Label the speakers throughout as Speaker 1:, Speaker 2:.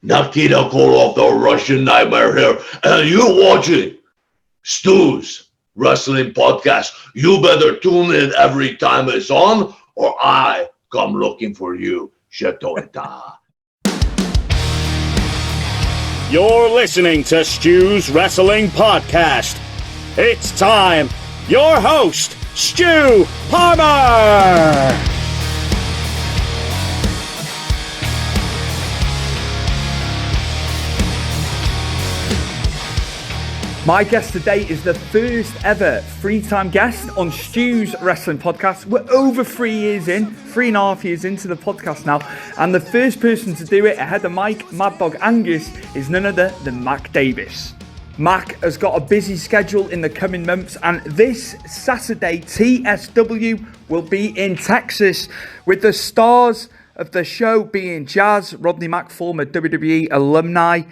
Speaker 1: Nikita Koloff, the Russian Nightmare here, and you're watching Stu's Wrestling Podcast. You better tune in every time it's on, or I come looking for you. Shetoita.
Speaker 2: You're listening to Stu's Wrestling Podcast. It's time. Your host, Stu Palmer.
Speaker 3: My guest today is the first ever three-time guest on Stu's Wrestling Podcast. We're over 3.5 years into the podcast now, and the first person to do it ahead of Mike Mad Dog Angus is none other than Mac Davis. Mac has got a busy schedule in the coming months, and this Saturday, TSW will be in Texas, with the stars of the show being Jazz, Rodney Mack, former WWE alumni,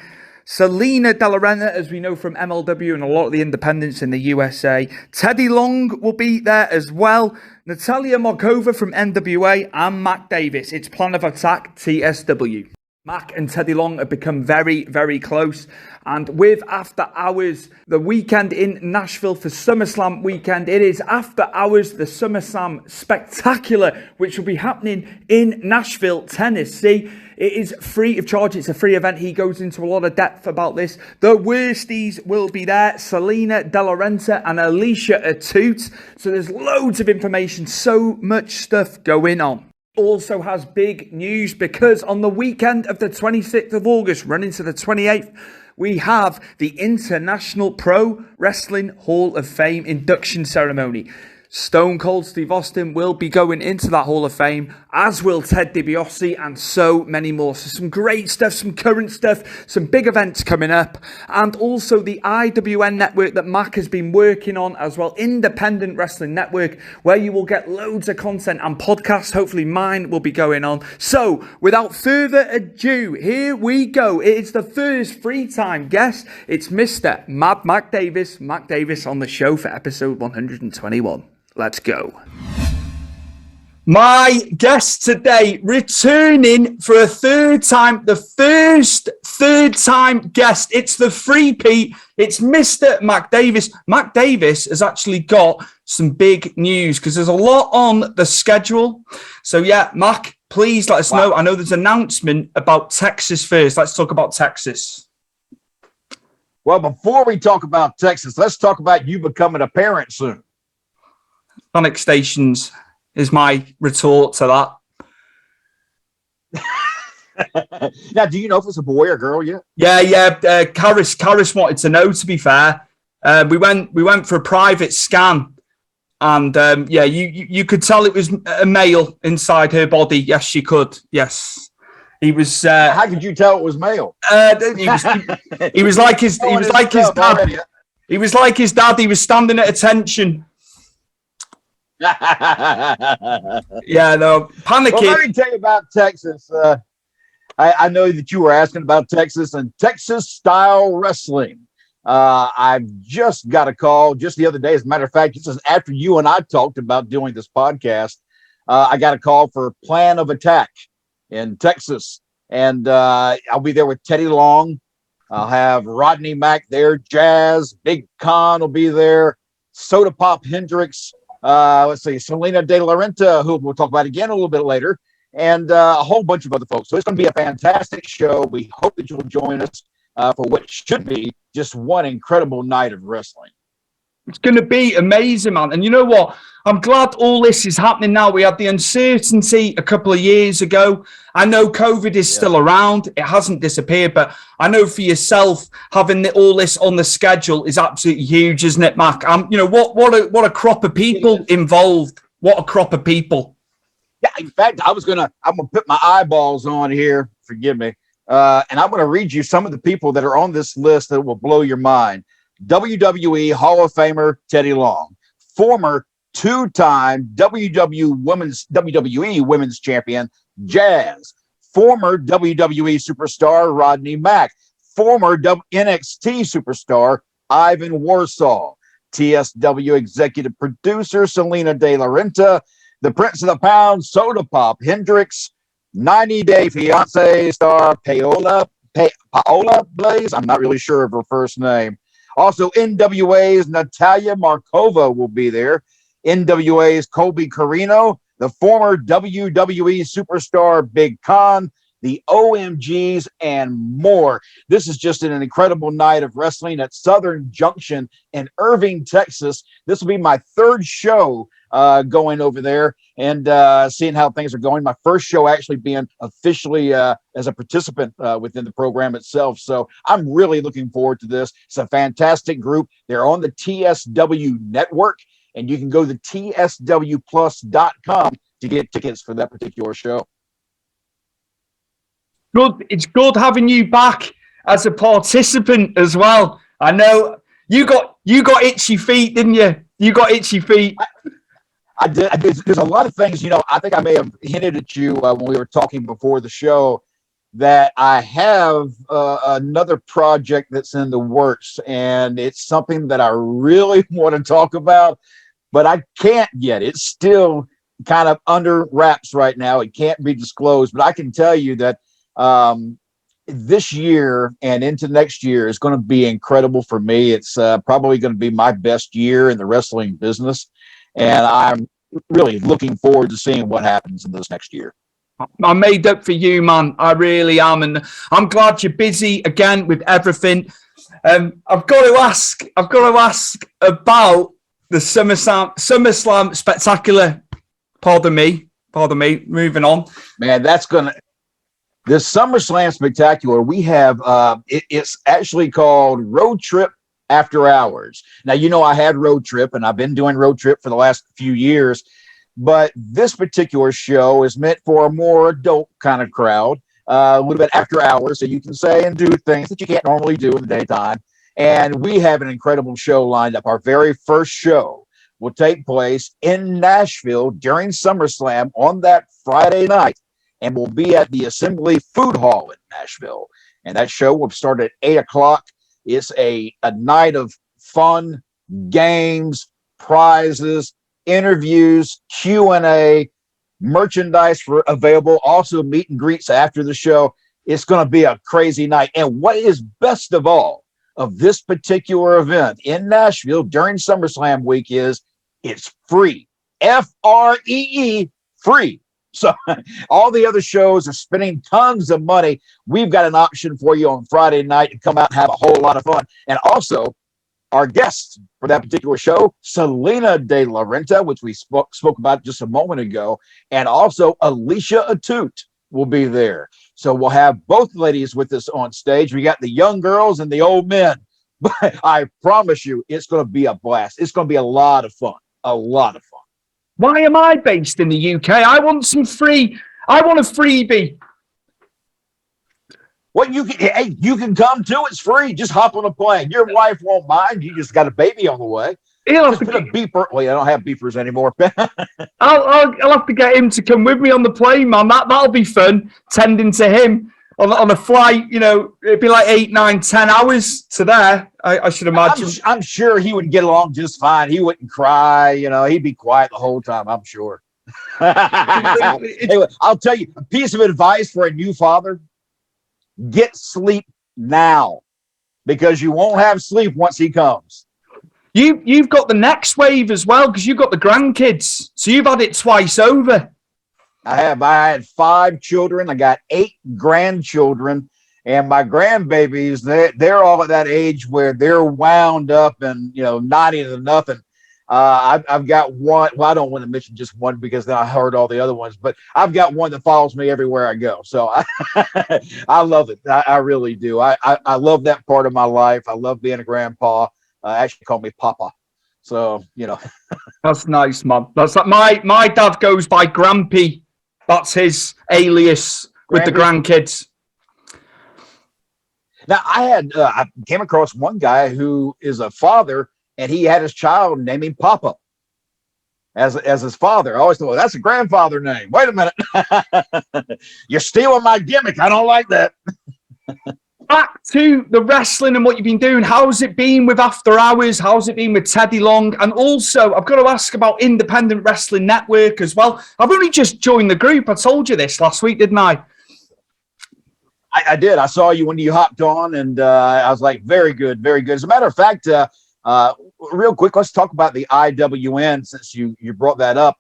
Speaker 3: Selina, Renta, as we know from MLW and a lot of the independents in the USA. Teddy Long will be there as well. Natalia Markova from NWA and Mac Davis. It's Plan of Attack TSW. Mac and Teddy Long have become very, very close. And with After Hours, the weekend in Nashville for Summerslam weekend, it is After Hours, the Summerslam Spectacular, which will be happening in Nashville, Tennessee. It is free of charge. It's a free event. He goes into a lot of depth about this. The Worsties will be there. Selina, Renta, and Alicia Atout. So there's loads of information. So much stuff going on. Also has big news because on the weekend of the 26th of August, running to the 28th, we have the International Pro Wrestling Hall of Fame induction ceremony. Stone Cold Steve Austin will be going into that Hall of Fame, as will Ted DiBiase, and so many more. So some great stuff, some current stuff, some big events coming up, and also the IWN network that Mac has been working on as well, Independent Wrestling Network, where you will get loads of content and podcasts. Hopefully mine will be going on. So without further ado, here we go. It is the first three-time guest. It's Mr. Mad Mac Davis. Mac Davis on the show for episode 121. Let's go. My guest today, returning for a third time, the first third-time guest. It's the three-peat. It's Mr. Mac Davis. Mac Davis has actually got some big news because there's a lot on the schedule. So, yeah, Mac, please let us know. I know there's an announcement about Texas first. Let's talk about Texas.
Speaker 4: Well, before we talk about Texas, let's talk about you becoming a parent soon.
Speaker 3: Sonic Stations is my retort to
Speaker 4: that. Now, do you know if it's a boy or girl yet?
Speaker 3: Yeah. Karis wanted to know, to be fair. We went for a private scan, and you could tell it was a male inside her body. Yes, she could. Yes. He was.
Speaker 4: How could you tell it was male?
Speaker 3: He was like his dad. He was like his dad. He was standing at attention. Yeah, no, panicking.
Speaker 4: Well, let me tell you about Texas. I know that you were asking about Texas and Texas style wrestling. I've just got a call just the other day. As a matter of fact, this is after you and I talked about doing this podcast. I got a call for Plan of Attack in Texas, and I'll be there with Teddy Long. I'll have Rodney Mack there, Jazz, Big Con will be there, Soda Pop Hendricks. Let's see, Selina De La Renta, who we'll talk about again a little bit later, and a whole bunch of other folks. So it's going to be a fantastic show. We hope that you'll join us for what should be just one incredible night of wrestling.
Speaker 3: It's going to be amazing, man. And you know what? I'm glad all this is happening now. We had the uncertainty a couple of years ago. I know COVID is still around. It hasn't disappeared. But I know for yourself, having all this on the schedule is absolutely huge, isn't it, Mac? What a crop of people involved. What a crop of people.
Speaker 4: Yeah, in fact, I'm gonna put my eyeballs on here. Forgive me. And I'm going to read you some of the people that are on this list that will blow your mind. WWE Hall of Famer Teddy Long, former two-time WWE Women's Champion Jazz, former WWE superstar Rodney Mack, former NXT superstar Ivan Warsaw, TSW executive producer Selina De La Renta, the Prince of the Pound Soda Pop Hendricks, 90 Day Fiancé star Paola Paola Blaze. I'm not really sure of her first name. Also, NWA's Natalia Markova will be there. NWA's Colby Carino, the former WWE superstar Big Khan, the OMGs, and more. This is just an incredible night of wrestling at Southern Junction in Irving, Texas. This will be my third show going over there and seeing how things are going. My first show actually being officially as a participant within the program itself. So I'm really looking forward to this. It's a fantastic group. They're on the TSW network, and you can go to tswplus.com to get tickets for that particular show.
Speaker 3: Good. It's good having you back as a participant as well. I know you got itchy feet, didn't you? You got itchy feet.
Speaker 4: I did. There's a lot of things, I think I may have hinted at you when we were talking before the show that I have another project that's in the works, and it's something that I really want to talk about, but I can't yet. It's still kind of under wraps right now. It can't be disclosed, but I can tell you that this year and into next year is going to be incredible for me. It's probably going to be my best year in the wrestling business, and I'm really looking forward to seeing what happens in this next year.
Speaker 3: I made up for you, man. I really am, and I'm glad you're busy again with everything. I've got to ask about the SummerSlam spectacular. Pardon me. Moving on,
Speaker 4: man. This SummerSlam Spectacular, we have, it's actually called Road Trip After Hours. Now, I had Road Trip, and I've been doing Road Trip for the last few years, but this particular show is meant for a more adult kind of crowd, a little bit after hours, so you can say and do things that you can't normally do in the daytime. And we have an incredible show lined up. Our very first show will take place in Nashville during SummerSlam on that Friday night, and we'll be at the Assembly Food Hall in Nashville. And that show will start at 8 o'clock. It's a night of fun, games, prizes, interviews, Q&A, merchandise available, also meet and greets after the show. It's going to be a crazy night. And what is best of all of this particular event in Nashville during SummerSlam week is it's free. Free, free. So all the other shows are spending tons of money. We've got an option for you on Friday night to come out and have a whole lot of fun. And also, our guest for that particular show, Selina de la Renta, which we spoke about just a moment ago, and also Alicia Atout will be there. So we'll have both ladies with us on stage. We got the young girls and the old men. But I promise you, it's going to be a blast. It's going to be a lot of fun. A lot of fun.
Speaker 3: Why am I based in the UK? I want a freebie.
Speaker 4: Well, you can come too. It's free. Just hop on a plane. Your wife won't mind. You just got a baby on the way. Just put a beeper. Well, I don't have beepers anymore.
Speaker 3: I'll have to get him to come with me on the plane, man. That'll be fun. Tending to him on a flight. It'd be like 8, 9, 10 hours to there. I should imagine.
Speaker 4: I'm sure he would get along just fine. He wouldn't cry. He'd be quiet the whole time. I'm sure. Anyway, I'll tell you a piece of advice for a new father. Get sleep now, because you won't have sleep once he comes.
Speaker 3: You've got the next wave as well, because you've got the grandkids. So you've had it twice over.
Speaker 4: I had 5 children. I got 8 grandchildren, and my grandbabies, they're all at that age where they're wound up and 90 to nothing. I've got one. Well, I don't want to mention just one because then I heard all the other ones, but I've got one that follows me everywhere I go. So I love it. I really do. I love that part of my life. I love being a grandpa. Actually call me Papa. So,
Speaker 3: That's nice, man. That's like my dad goes by Grampy. That's his alias with the grandkids.
Speaker 4: Now I came across one guy who is a father, and he had his child name him Papa as his father. I always thought, well, that's a grandfather name. Wait a minute. You're stealing my gimmick. I don't like that.
Speaker 3: Back to the wrestling and what you've been doing. How's it been with After Hours? How's it been with Teddy Long? And also, I've got to ask about Independent Wrestling Network as well. I've only just joined the group. I told you this last week, didn't I?
Speaker 4: I did. I saw you when you hopped on, and I was like, very good, very good. As a matter of fact, real quick, let's talk about the IWN since you brought that up.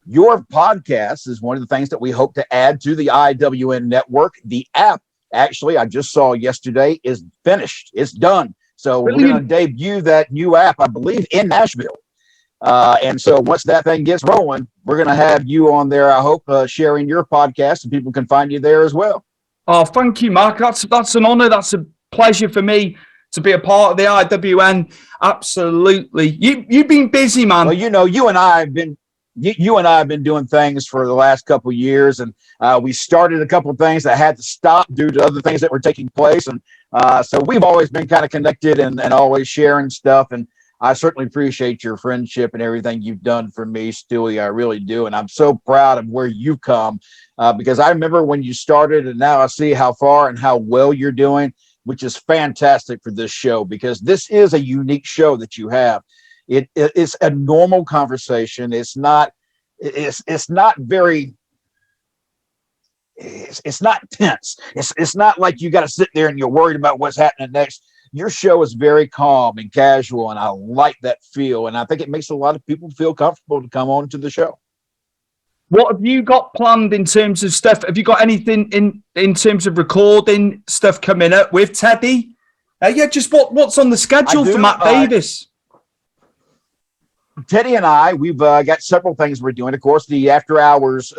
Speaker 4: Your podcast is one of the things that we hope to add to the IWN network. The app, actually, I just saw yesterday, is finished. It's done. So we're going to debut that new app, I believe, in Nashville. And so once that thing gets rolling, we're going to have you on there, I hope, sharing your podcast, and people can find you there as well.
Speaker 3: Oh, thank you, Mark. That's an honor. That's a pleasure for me to be a part of the IWN. Absolutely. You've been busy, man.
Speaker 4: Well, you and I have been doing things for the last couple of years, and we started a couple of things that had to stop due to other things that were taking place. And so we've always been kind of connected and always sharing stuff. And I certainly appreciate your friendship and everything you've done for me, Stewie. I really do. And I'm so proud of where you've come because I remember when you started, and now I see how far and how well you're doing, which is fantastic for this show, because this is a unique show that you have. It's a normal conversation. It's not very. It's not tense. It's not like you got to sit there and you're worried about what's happening next. Your show is very calm and casual, and I like that feel. And I think it makes a lot of people feel comfortable to come on to the show.
Speaker 3: What have you got planned in terms of stuff? Have you got anything in terms of recording stuff coming up with Teddy? Just what's on the schedule for Matt Davis?
Speaker 4: Teddy and I, we've got several things we're doing. Of course, the After Hours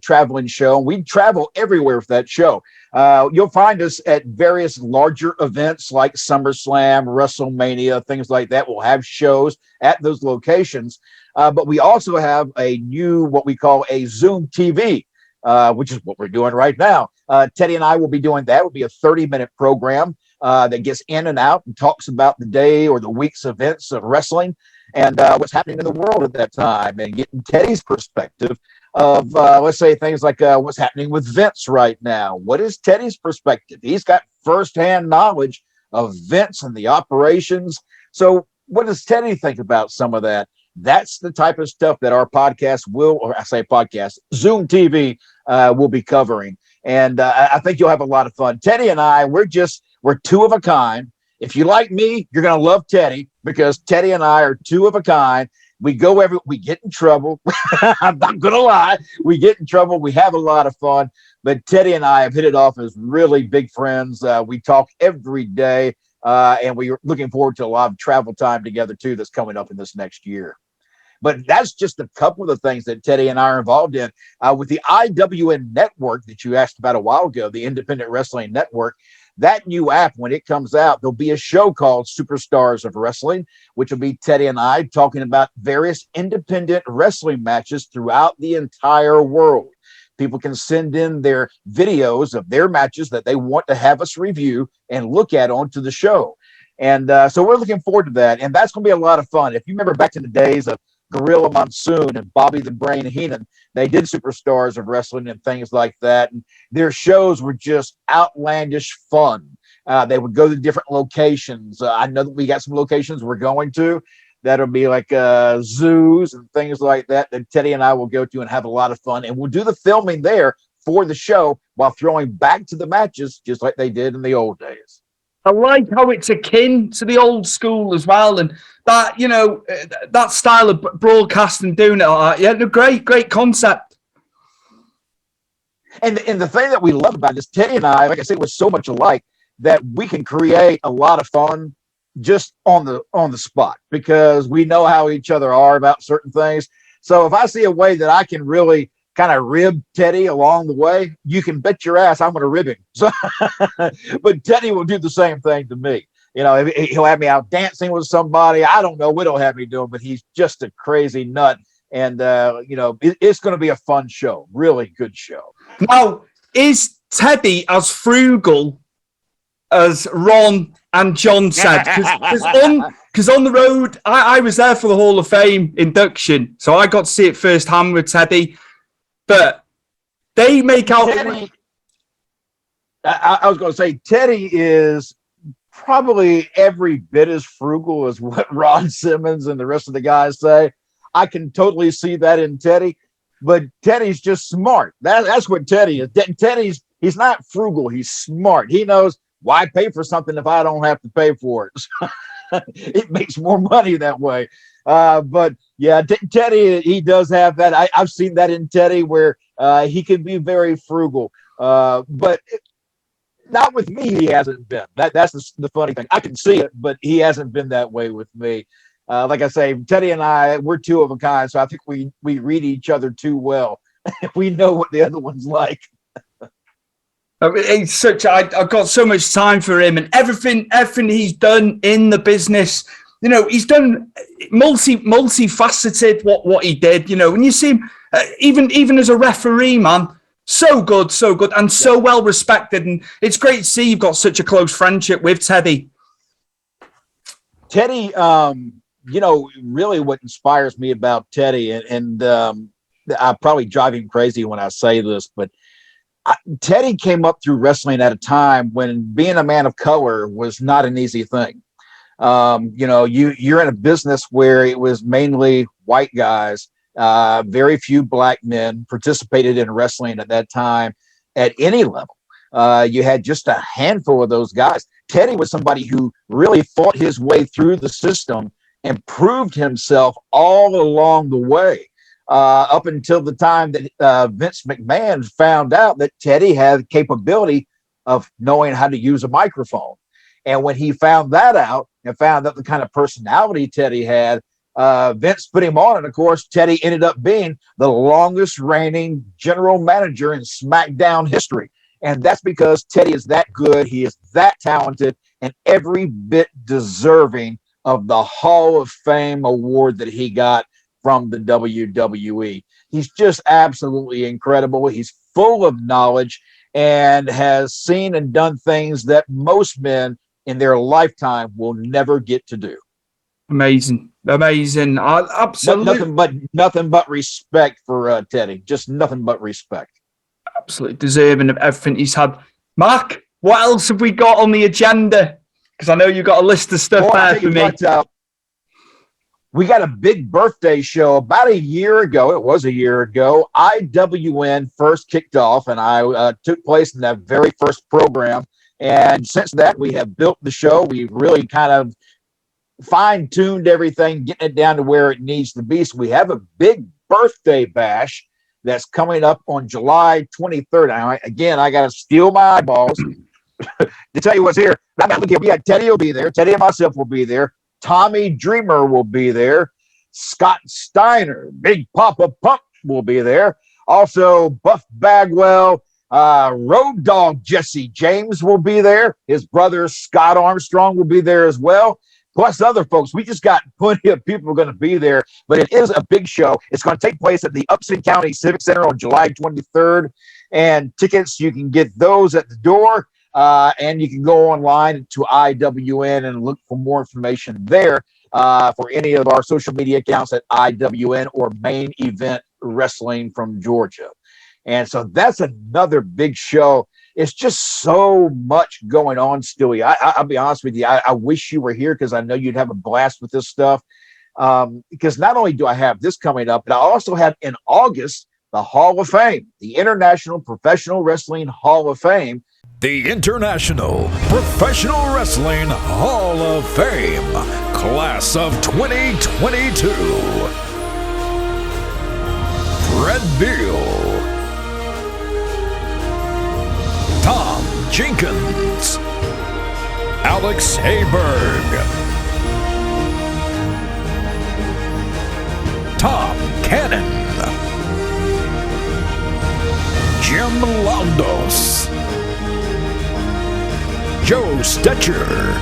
Speaker 4: traveling show. We travel everywhere for that show. You'll find us at various larger events like SummerSlam, WrestleMania, things like that. We'll have shows at those locations. But we also have a new, what we call a Zoom TV, which is what we're doing right now. Teddy and I will be doing that. It will be a 30-minute program that gets in and out and talks about the day or the week's events of wrestling and what's happening in the world at that time, and getting Teddy's perspective of, let's say, things like what's happening with Vince right now. What is Teddy's perspective? He's got firsthand knowledge of Vince and the operations. So what does Teddy think about some of that? That's the type of stuff that our podcast Zoom TV will be covering. And I think you'll have a lot of fun. Teddy and I, we're two of a kind. If you like me, you're going to love Teddy, because Teddy and I are two of a kind. We get in trouble. I'm not going to lie. We get in trouble. We have a lot of fun. But Teddy and I have hit it off as really big friends. We talk every day, and we're looking forward to a lot of travel time together, too, that's coming up in this next year. But that's just a couple of the things that Teddy and I are involved in. With the IWN network that you asked about a while ago, the Independent Wrestling Network, that new app, when it comes out, there'll be a show called Superstars of Wrestling, which will be Teddy and I talking about various independent wrestling matches throughout the entire world. People can send in their videos of their matches that they want to have us review and look at onto the show. And so we're looking forward to that. And that's going to be a lot of fun. If you remember back in the days of Gorilla Monsoon and Bobby the Brain Heenan, they did Superstars of Wrestling and things like that. And their shows were just outlandish fun. They would go to different locations. I know that we got some locations we're going to that'll be like zoos and things like that Teddy and I will go to and have a lot of fun. And we'll do the filming there for the show while throwing back to the matches, just like they did in the old days.
Speaker 3: I like how it's akin to the old school as well, and that, that style of broadcasting, doing it. Great concept.
Speaker 4: And the thing that we love about this, Teddy and I, like I said, was so much alike that we can create a lot of fun just on the spot, because we know how each other are about certain things. So if I see a way that I can really kind of rib Teddy along the way, you can bet your ass I'm going to rib him. So, but Teddy will do the same thing to me. He'll have me out dancing with somebody. I don't know what he'll have me doing, but he's just a crazy nut. And, it's going to be a fun show. Really good show.
Speaker 3: Now, is Teddy as frugal as Ron and John said? Because on the road, I was there for the Hall of Fame induction, so I got to see it firsthand with Teddy. But they make out...
Speaker 4: Teddy, I was going to say, Teddy is probably every bit as frugal as what Ron Simmons and the rest of the guys say. I can totally see that in Teddy, but Teddy's just smart. That's what Teddy is. He's not frugal. He's smart. He knows, why pay for something if I don't have to pay for it? It makes more money that way. But yeah, Teddy, he does have that. I've seen that in Teddy where he can be very frugal. But not with me, he hasn't been. That's the funny thing. I can see it, but he hasn't been that way with me. Like I say, Teddy and I, we're two of a kind, so I think we read each other too well. We know what the other one's like.
Speaker 3: It's such. I've got so much time for him, and everything he's done in the business. You know, he's done multifaceted what he did. You know, when you see him, even as a referee, man, so good, and so well respected. And it's great to see you've got such a close friendship with Teddy.
Speaker 4: Teddy, you know, really what inspires me about Teddy, and I probably drive him crazy when I say this, but Teddy came up through wrestling at a time when being a man of color was not an easy thing. You know, you're in a business where it was mainly white guys. Very few black men participated in wrestling at that time at any level. You had just a handful of those guys. Teddy was somebody who really fought his way through the system and proved himself all along the way. Up until the time that Vince McMahon found out that Teddy had the capability of knowing how to use a microphone. And when he found that out and found out the kind of personality Teddy had, Vince put him on. And of course, Teddy ended up being the longest reigning general manager in SmackDown history. And that's because Teddy is that good. He is that talented and every bit deserving of the Hall of Fame award that he got from the WWE. He's just absolutely incredible. He's full of knowledge and has seen and done things that most men in their lifetime will never get to do.
Speaker 3: Amazing. Absolutely.
Speaker 4: Nothing but respect for Teddy. Just nothing but respect.
Speaker 3: Absolutely deserving of everything he's had. Mark, what else have we got on the agenda? Because I know you've got a list of stuff there for me.
Speaker 4: We got a big birthday show about a year ago. It was a year ago. IWN first kicked off, and I took place in that very first program. And since that, we have built the show. We've really kind of fine-tuned everything, getting it down to where it needs to be. So we have a big birthday bash that's coming up on July 23rd. Now, again, I got to steal my eyeballs to tell you what's here. We got Teddy will be there. Teddy and myself will be there. Tommy Dreamer will be there. Scott Steiner, Big Papa Pump will be there. Also, Buff Bagwell, Road Dogg Jesse James will be there. His brother Scott Armstrong will be there as well. Plus other folks. We just got plenty of people going to be there, but it is a big show. It's going to take place at the Upson County Civic Center on July 23rd. And tickets, you can get those at the door. And you can go online to IWN and look for more information there for any of our social media accounts at IWN or Main Event Wrestling from Georgia. And so that's another big show. It's just so much going on, Stewie. I'll be honest with you. I wish you were here because I know you'd have a blast with this stuff. Because not only do I have this coming up, but I also have in August the Hall of Fame, the International Professional Wrestling Hall of Fame.
Speaker 5: The International Professional Wrestling Hall of Fame, Class of 2022. Fred Beal, Tom Jenkins, Alex Hayberg, Tom Cannon, Jim Londos, Joe Stetcher,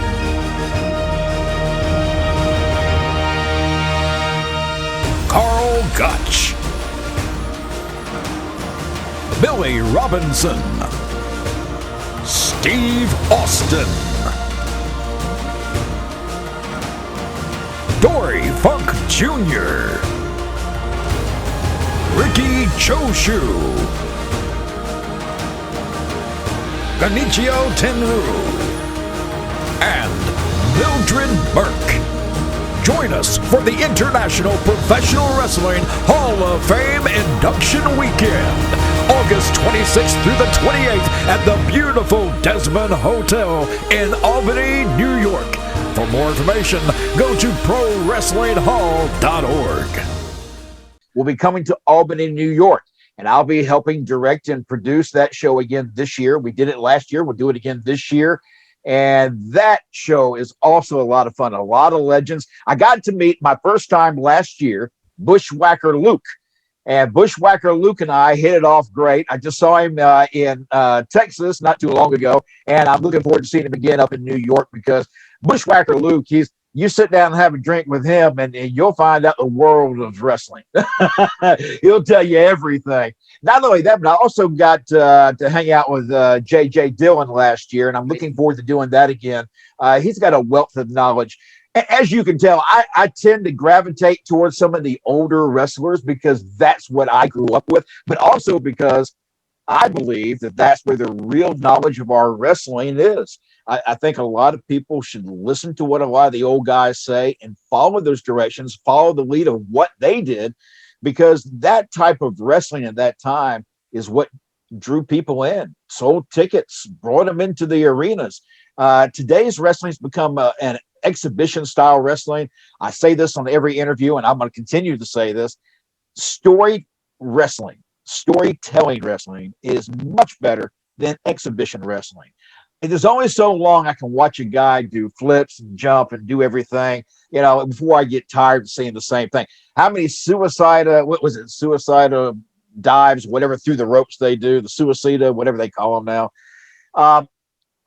Speaker 5: Carl Gutch, Billy Robinson, Steve Austin, Dory Funk Jr., Ricky Choshu, Benicio Tenru, and Mildred Burke. Join us for the International Professional Wrestling Hall of Fame Induction Weekend, August 26th through the 28th at the beautiful Desmond Hotel in Albany, New York. For more information, go to prowrestlinghall.org.
Speaker 4: Will be coming to Albany, New York, and I'll be helping direct and produce that show again this year. We did it last year. We'll do it again this year. And that show is also a lot of fun, a lot of legends. I got to meet my first time last year, Bushwhacker Luke. And Bushwhacker Luke and I hit it off great. I just saw him in Texas not too long ago, and I'm looking forward to seeing him again up in New York, because Bushwhacker Luke, you sit down and have a drink with him, and you'll find out the world of wrestling. He'll tell you everything. Not only that, but I also got to hang out with J.J. Dillon last year, and I'm looking forward to doing that again. He's got a wealth of knowledge. As you can tell, I tend to gravitate towards some of the older wrestlers because that's what I grew up with, but also because I believe that that's where the real knowledge of our wrestling is. I think a lot of people should listen to what a lot of the old guys say and follow those directions, follow the lead of what they did, because that type of wrestling at that time is what drew people in, sold tickets, brought them into the arenas. Today's wrestling has become an exhibition style wrestling. I say this on every interview, and I'm going to continue to say this. Storytelling wrestling is much better than exhibition wrestling. There's only so long I can watch a guy do flips and jump and do everything, before I get tired of seeing the same thing. How many suicide dives, whatever, through the ropes they do, the suicida, whatever they call them now.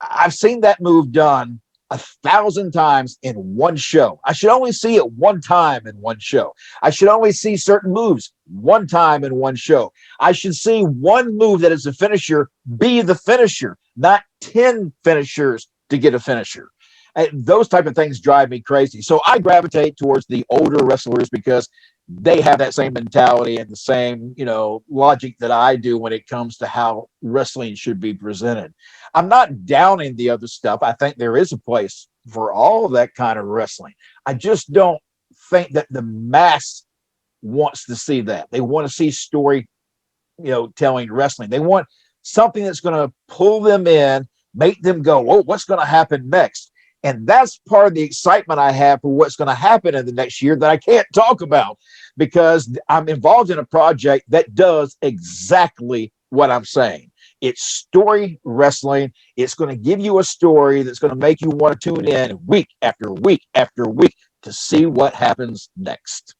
Speaker 4: I've seen that move done 1,000 times in one show. I should only see it one time in one show. I should only see certain moves one time in one show. I should see one move that is a finisher be the finisher, not 10 finishers to get a finisher. And those type of things drive me crazy. So I gravitate towards the older wrestlers because they have that same mentality and the same, logic that I do when it comes to how wrestling should be presented. I'm not downing the other stuff. I think there is a place for all of that kind of wrestling. I just don't think that the mass wants to see that. They want to see story, telling wrestling. They want something that's going to pull them in, make them go, oh, what's going to happen next? And that's part of the excitement I have for what's going to happen in the next year that I can't talk about, because I'm involved in a project that does exactly what I'm saying. It's story wrestling. It's going to give you a story that's going to make you want to tune in week after week after week to see what happens next.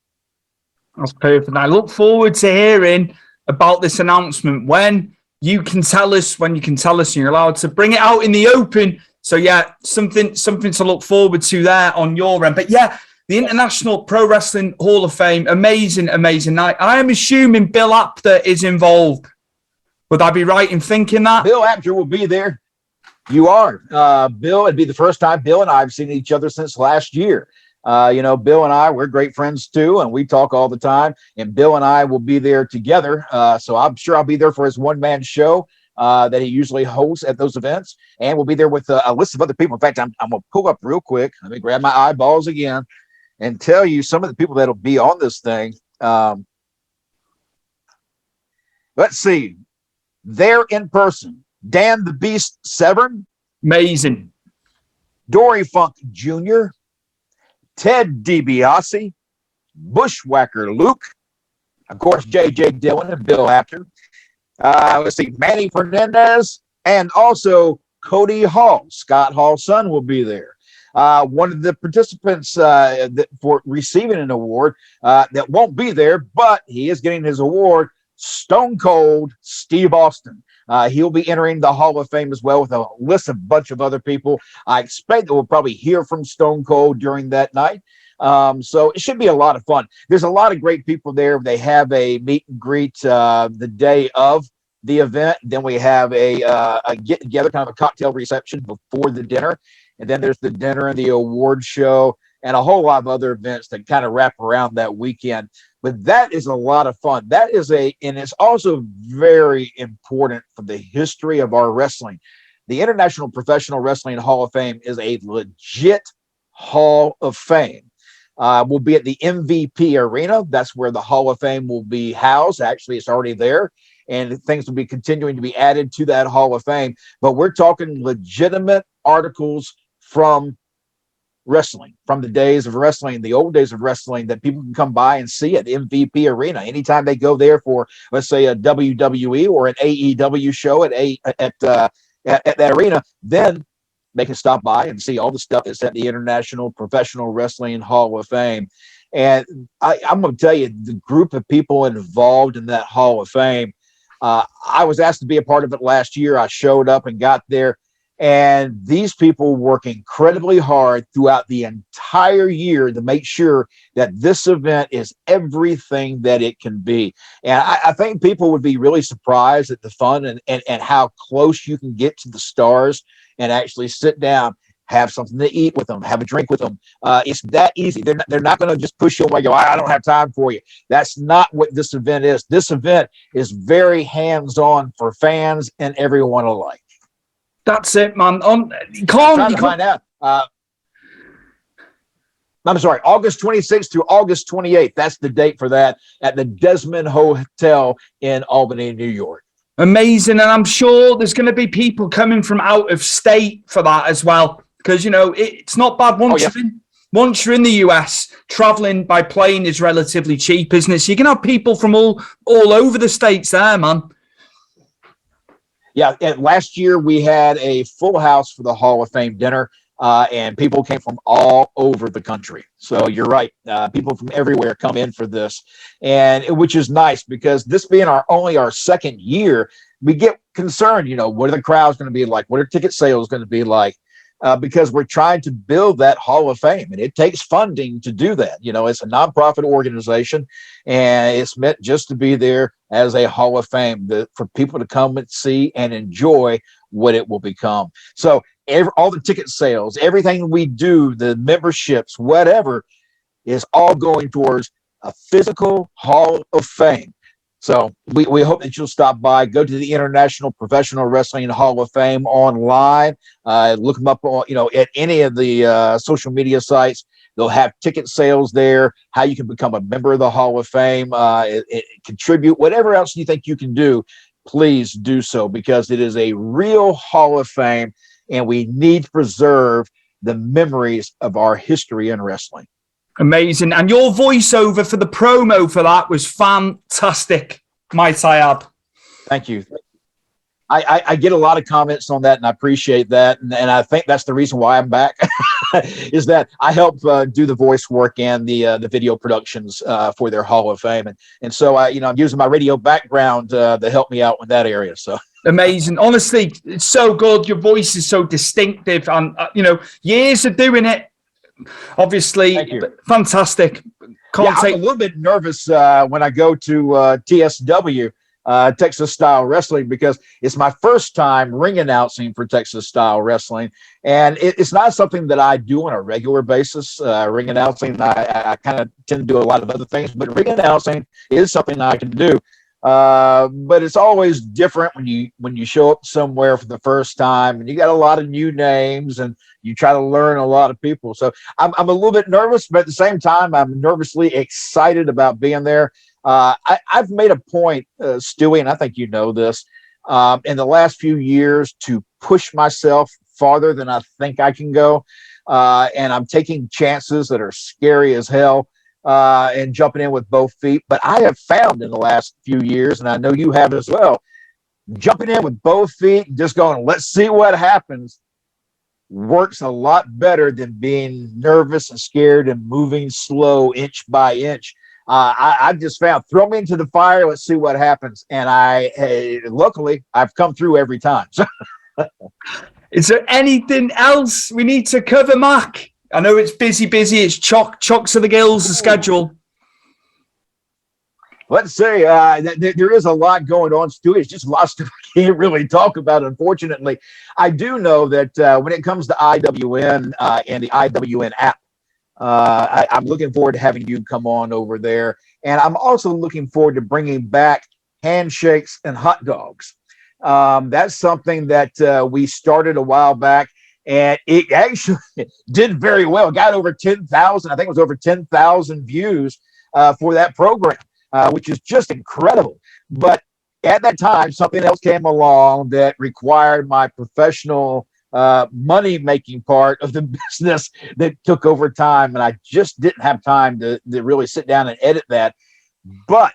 Speaker 3: That's perfect. I look forward to hearing about this announcement when you can tell us, and you're allowed to bring it out in the open. So yeah, something to look forward to there on your end. But yeah, the International Pro Wrestling Hall of Fame, amazing night. I am assuming Bill Apter is involved. Would I be right in thinking that?
Speaker 4: Bill Apter will be there. You are. Bill, it'd be the first time Bill and I have seen each other since last year. Bill and I, we're great friends too, and we talk all the time. And Bill and I will be there together. So I'm sure I'll be there for his one-man show that he usually hosts at those events. And we'll be there with a list of other people. In fact, I'm going to pull up real quick. Let me grab my eyeballs again and tell you some of the people that'll be on this thing. Let's see. There in person, Dan the Beast Severn.
Speaker 3: Amazing.
Speaker 4: Dory Funk Jr., Ted DiBiase, Bushwhacker Luke, of course, J.J. Dillon and Bill Apter. Let's see, Manny Fernandez, and also Cody Hall. Scott Hall's son will be there. One of the participants for receiving an award that won't be there, but he is getting his award, Stone Cold Steve Austin. He'll be entering the Hall of Fame as well with a list of bunch of other people. I expect that we'll probably hear from Stone Cold during that night. So it should be a lot of fun. There's a lot of great people there. They have a meet and greet the day of the event. Then we have a get together, kind of a cocktail reception before the dinner. And then there's the dinner and the award show and a whole lot of other events that kind of wrap around that weekend. But that is a lot of fun. And it's also very important for the history of our wrestling. The International Professional Wrestling Hall of Fame is a legit Hall of Fame. We'll be at the MVP Arena. That's where the Hall of Fame will be housed. Actually, it's already there. and things will be continuing to be added to that Hall of Fame. But we're talking legitimate articles from wrestling, from the days of wrestling, the old days of wrestling, that people can come by and see at MVP Arena anytime they go there for, let's say, a WWE or an AEW show at that arena. Then they can stop by and see all the stuff that's at the International Professional Wrestling Hall of Fame. And I'm going to tell you, the group of people involved in that Hall of Fame, I was asked to be a part of it last year. I showed up and got there. And these people work incredibly hard throughout the entire year to make sure that this event is everything that it can be. And I think people would be really surprised at the fun and how close you can get to the stars and actually sit down, have something to eat with them, have a drink with them. It's that easy. They're not going to just push you away, go, I don't have time for you. That's not what this event is. This event is very hands-on for fans and everyone alike.
Speaker 3: That's it, man.
Speaker 4: I'm trying to find out. I'm sorry, August 26th through August 28th. That's the date for that at the Desmond Hotel in Albany, New York.
Speaker 3: Amazing. And I'm sure there's going to be people coming from out of state for that as well. Because, you know, it's not bad once you're in the US, traveling by plane is relatively cheap, isn't it? So you can have people from all over the states there, man.
Speaker 4: Yeah, and last year we had a full house for the Hall of Fame dinner, and people came from all over the country. So you're right, people from everywhere come in for this, and which is nice because this being only our second year, we get concerned. You know, what are the crowds going to be like? What are ticket sales going to be like? Because we're trying to build that Hall of Fame, and it takes funding to do that. You know, it's a nonprofit organization, and it's meant just to be there as a Hall of Fame for people to come and see and enjoy what it will become. So all the ticket sales, everything we do, the memberships, whatever, is all going towards a physical Hall of Fame. So we hope that you'll stop by, go to the International Professional Wrestling Hall of Fame online, look them up on, at any of the social media sites. They'll have ticket sales there, how you can become a member of the Hall of Fame, contribute, whatever else you think you can do, please do so, because it is a real Hall of Fame, and we need to preserve the memories of our history in wrestling.
Speaker 3: Amazing. And your voiceover for the promo for that was fantastic, might I add.
Speaker 4: Thank you. I get a lot of comments on that, and I appreciate that. And I think that's the reason why I'm back, is that I help do the voice work and the video productions for their Hall of Fame. And so I'm using my radio background to help me out in that area. So
Speaker 3: amazing. Honestly, it's so good. Your voice is so distinctive, and years of doing it. Obviously, fantastic.
Speaker 4: I'm a little bit nervous when I go to TSW, Texas Style Wrestling, because it's my first time ring announcing for Texas Style Wrestling, and it's not something that I do on a regular basis. Ring announcing, I kind of tend to do a lot of other things, but ring announcing is something I can do. But it's always different when you show up somewhere for the first time, and you got a lot of new names, and you try to learn a lot of people. So I'm a little bit nervous, but at the same time, I'm nervously excited about being there. I've made a point, Stewie, and I think you know this, in the last few years, to push myself farther than I think I can go. And I'm taking chances that are scary as hell. And jumping in with both feet. But I have found in the last few years, and I know you have as well, jumping in with both feet and just going, let's see what happens, works a lot better than being nervous and scared and moving slow inch by inch. I've just found, throw me into the fire, let's see what happens. And luckily, I've come through every time.
Speaker 3: Is there anything else we need to cover, Mac? I know it's busy. It's chock to the gills, the schedule.
Speaker 4: Let's say there is a lot going on, Stu. It's just lots of I can't really talk about, unfortunately. I do know that when it comes to IWN and the IWN app, I'm looking forward to having you come on over there. And I'm also looking forward to bringing back handshakes and hot dogs. That's something that we started a while back. And it actually did very well. It got over 10,000. I think it was over 10,000 views for that program, which is just incredible. But at that time, something else came along that required my professional money-making part of the business that took over time, and I just didn't have time to really sit down and edit that. But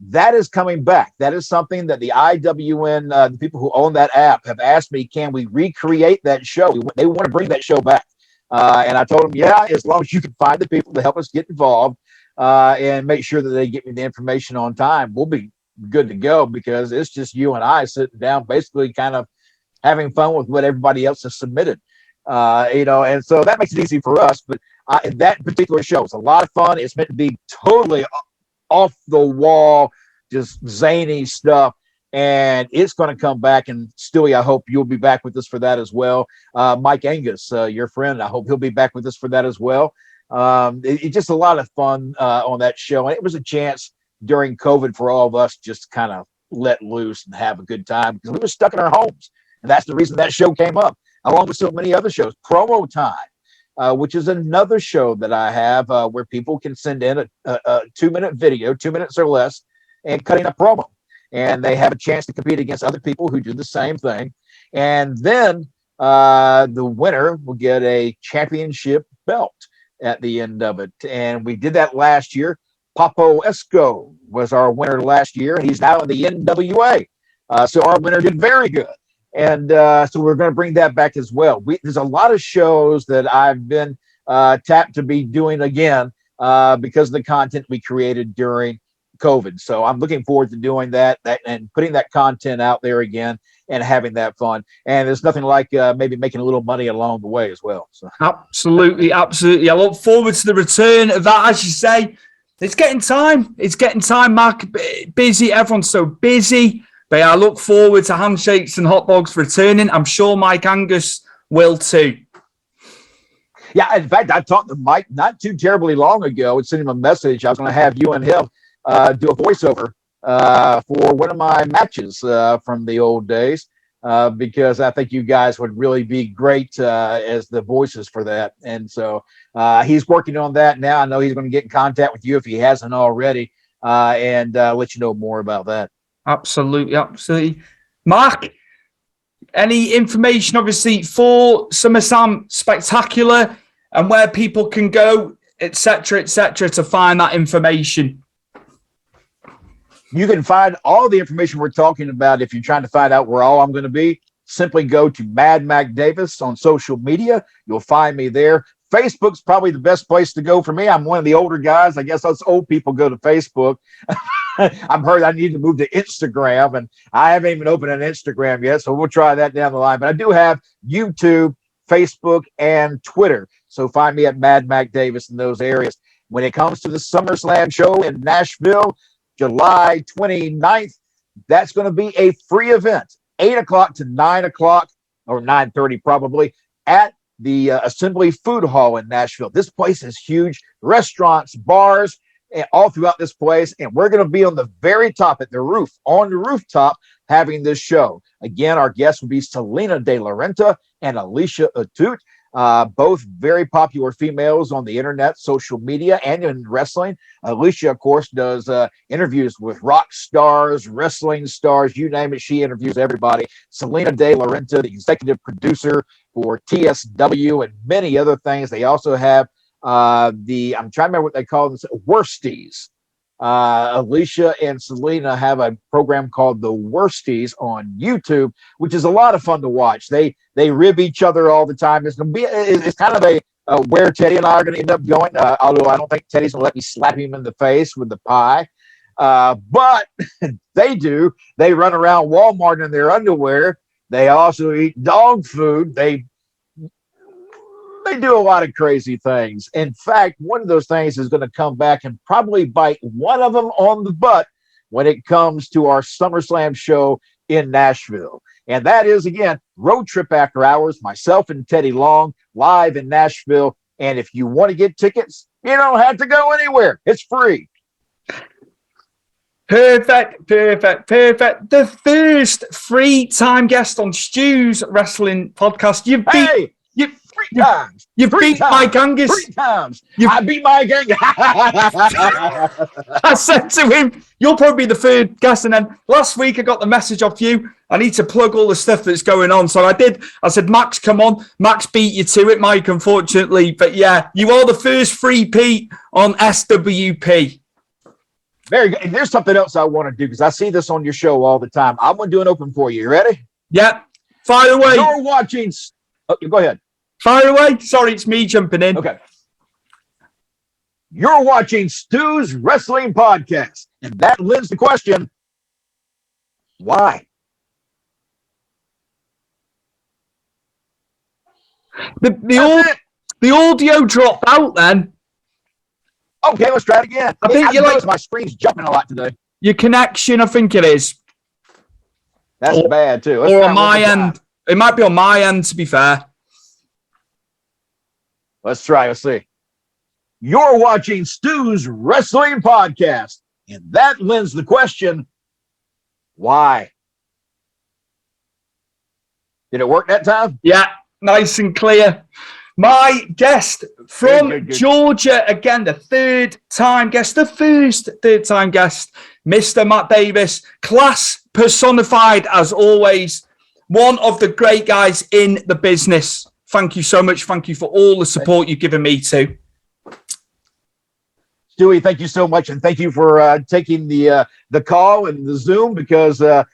Speaker 4: that is coming back. That is something that the IWN, the people who own that app, have asked me, can we recreate that show? They want to bring that show back. And I told them, yeah, as long as you can find the people to help us get involved and make sure that they get me the information on time, we'll be good to go, because it's just you and I sitting down, basically kind of having fun with what everybody else has submitted. And so that makes it easy for us. But that particular show is a lot of fun. It's meant to be totally off the wall, just zany stuff. And it's going to come back. And Stewie, I hope you'll be back with us for that as well. Mike Angus, your friend, I hope he'll be back with us for that as well. It's just a lot of fun on that show. And it was a chance during COVID for all of us just kind of let loose and have a good time, because we were stuck in our homes. And that's the reason that show came up, along with so many other shows. Promo Time, which is another show that I have where people can send in a 2-minute video, 2 minutes or less, and cutting a promo. And they have a chance to compete against other people who do the same thing. And then the winner will get a championship belt at the end of it. And we did that last year. Papo Esco was our winner last year, and he's now in the NWA. So our winner did very good. And so we're going to bring that back as well. There's a lot of shows that I've been tapped to be doing again because of the content we created during COVID. So I'm looking forward to doing that and putting that content out there again and having that fun. And there's nothing like maybe making a little money along the way as well. So.
Speaker 3: Absolutely. I look forward to the return of that. As you say, it's getting time. Mark. Busy. Everyone's so busy. But I look forward to handshakes and hot dogs returning. I'm sure Mike Angus will too.
Speaker 4: Yeah, in fact, I talked to Mike not too terribly long ago and sent him a message. I was going to have you and him do a voiceover for one of my matches from the old days because I think you guys would really be great as the voices for that. And so he's working on that now. I know he's going to get in contact with you if he hasn't already and let you know more about that.
Speaker 3: Absolutely. Mark, any information, obviously, for Summerslam Spectacular and where people can go, etc., to find that information?
Speaker 4: You can find all the information we're talking about if you're trying to find out where all I'm going to be. Simply go to Mad Mac Davis on social media. You'll find me there. Facebook's probably the best place to go for me. I'm one of the older guys. I guess us old people go to Facebook. I've heard I need to move to Instagram, and I haven't even opened an Instagram yet, so we'll try that down the line. But I do have YouTube, Facebook, and Twitter. So find me at Mad Mac Davis in those areas. When it comes to the SummerSlam show in Nashville, July 29th, that's going to be a free event, 8 o'clock to 9 o'clock, or 9:30 probably, at the Assembly Food Hall in Nashville. This place is huge. Restaurants, bars, all throughout this place. And we're going to be on the very top at the roof, on the rooftop, having this show. Again, our guests will be Selina de la Renta and Alicia Atout, both very popular females on the internet, social media, and in wrestling. Alicia, of course, does interviews with rock stars, wrestling stars, you name it. She interviews everybody. Selina de la Renta, the executive producer for TSW and many other things. They also have I'm trying to remember what they call them, Worsties. Alicia and Selina have a program called the Worsties on YouTube, which is a lot of fun to watch. They rib each other all the time. It's kind of a where Teddy and I are going to end up going, although I don't think Teddy's going to let me slap him in the face with the pie. But they do. They run around Walmart in their underwear. They also eat dog food. They do a lot of crazy things. In fact, one of those things is going to come back and probably bite one of them on the butt when it comes to our SummerSlam show in Nashville. And that is, again, Road Trip After Hours, myself and Teddy Long, live in Nashville. And if you want to get tickets, you don't have to go anywhere. It's free.
Speaker 3: Perfect. The first free time guest on Stu's Wrestling Podcast.
Speaker 4: Three times.
Speaker 3: You've
Speaker 4: Three
Speaker 3: beat
Speaker 4: times.
Speaker 3: Mike Angus.
Speaker 4: 3 times. I beat Mike Angus.
Speaker 3: I said to him, you'll probably be the third guest. And then last week I got the message off you. I need to plug all the stuff that's going on. So I did. I said, Max, come on. Max beat you to it, Mike, unfortunately. But yeah, you are the first three-peat on SWP.
Speaker 4: Very good. And there's something else I want to do because I see this on your show all the time. I'm going to do an open for you. You ready?
Speaker 3: Yeah. Fire away.
Speaker 4: You're watching. Oh, go ahead.
Speaker 3: Fire away. Sorry, it's me jumping in.
Speaker 4: Okay. You're watching Stu's Wrestling Podcast. And that lends the question, why?
Speaker 3: The audio dropped out then.
Speaker 4: Okay, let's try it again.
Speaker 3: I think you
Speaker 4: noticed my screen's jumping a lot today.
Speaker 3: Your connection, I think it is.
Speaker 4: That's bad too.
Speaker 3: Or on my end. It might be on my end, to be fair.
Speaker 4: Let's try. Let's see. You're watching Stu's Wrestling Podcast. And that lends the question, why? Did it work that time?
Speaker 3: Yeah, nice and clear. My guest from
Speaker 4: Good.
Speaker 3: Georgia, again, the third-time guest, the first third-time guest, Mr. Matt Davis, class personified as always, one of the great guys in the business. Thank you so much. Thank you for all the support you've given me too.
Speaker 4: Stewie, thank you so much, and thank you for taking the call and the Zoom because I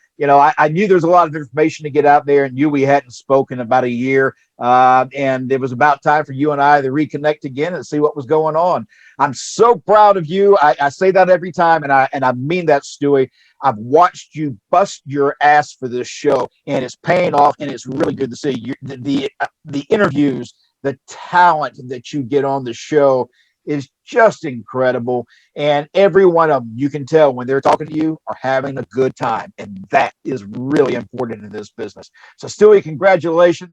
Speaker 4: knew there was a lot of information to get out there, and we hadn't spoken about a year, and it was about time for you and I to reconnect again and see what was going on. I'm so proud of you. I say that every time, and I mean that, Stewie. I've watched you bust your ass for this show, and it's paying off, and it's really good to see the interviews, the talent that you get on the show is just incredible. And every one of them, you can tell when they're talking to you are having a good time. And that is really important in this business. So Stewie, congratulations.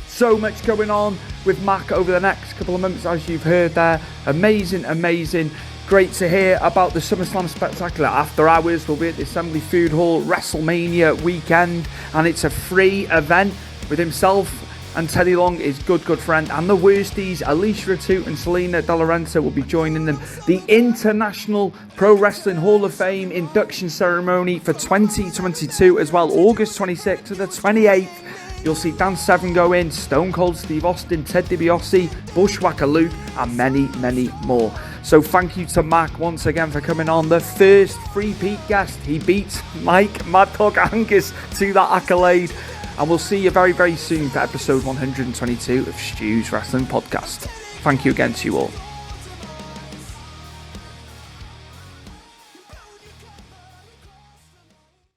Speaker 3: So much going on with Mac over the next couple of months, as you've heard there. Amazing. Great to hear about the Summerslam Spectacular After Hours. We'll be at the Assembly Food Hall WrestleMania weekend, and it's a free event with himself and Teddy Long, his good friend, and the Worsties, Alicia, Atout, and Selina Renta will be joining them. The International Pro Wrestling Hall of Fame induction ceremony for 2022 as well, August 26th to the 28th. You'll see Dan Severn go in, Stone Cold Steve Austin, Ted DiBiase, Bushwhacker Luke, and many more. So thank you to Mac once again for coming on, the first three-peat guest. He beats Mike Mad Dog Angus to that accolade. And we'll see you very soon for episode 122 of Stu's Wrestling Podcast. Thank you again to you all.